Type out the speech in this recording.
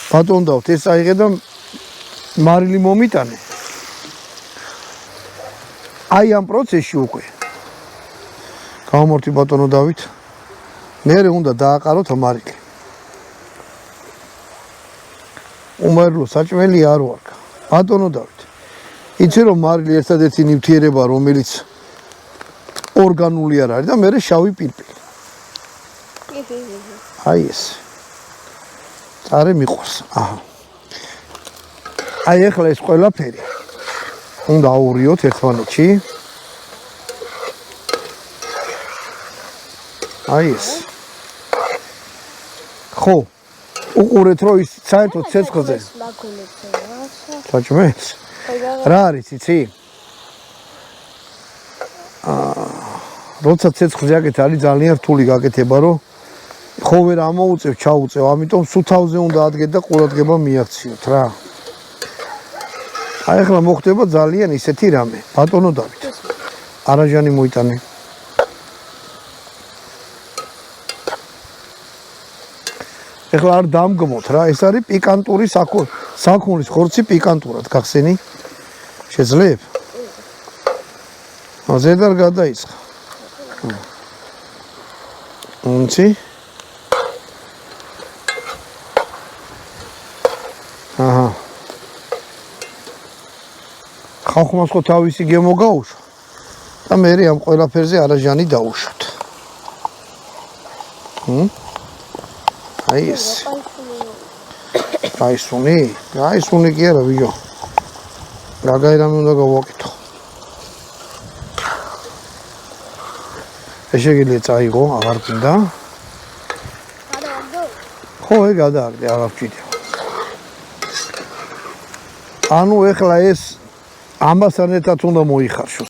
ბატონო დავთ ეს აიღე და მარილი მომიტანე. აი ამ პროცესში უკვე გამომართვი ბატონო დავით. მერე უნდა დააყაროთ მარილი. უმერო საჭმელი არ ვარ. ბატონო დავით. იცი რომ მარილი ერთადერთი ნივთიერება რომელიც ორგანული არ არის და მერე შავი პირპილი. აი ეს. წარე მიყვარს. აჰა. აი ახლა ეს ყველაფერი უნდა აურიოთ ერთმანეთში. აი ეს. ხო. უყურეთ რომ ის საერთოდ ცეცხლზე. საჭმელს. რა არის იცი? როცა ცეცხლზე აკეთე არის ძალიან რთული გაკეთება რომ ხო ვერ ამოუწევ ჩაუწევ ამიტომ სულ თავზე უნდა ადგეთ და ყურადღება მიაქციოთ რა. აი ახლა მოხდება ძალიან ისეთი რამე ბატონო დავით. არაჟანი მოიტანე. ეხლა არ დამგმოთ რა ეს არის პიკანტური საქონლის ხორცი პიკანტურად გახსენი შეძლებ? ზედარ გადაიწყა. იცი? აჰა. ხალხმა ხო თავისი გემო გაუშვა და მე ამ ყველაფერზე არაჟანი დაუშვათ. აი ეს. გაისუნი კი არა ვიო. გაგაი რამე უნდა გავაკეთო. ეს შეგიძლია წაიღო, აღარ გინდა. ხო, ეგ გადააგდე, აღარ ვჭირდება. ანუ ეხლა ეს ამასთან ერთად უნდა მოიხარშოს.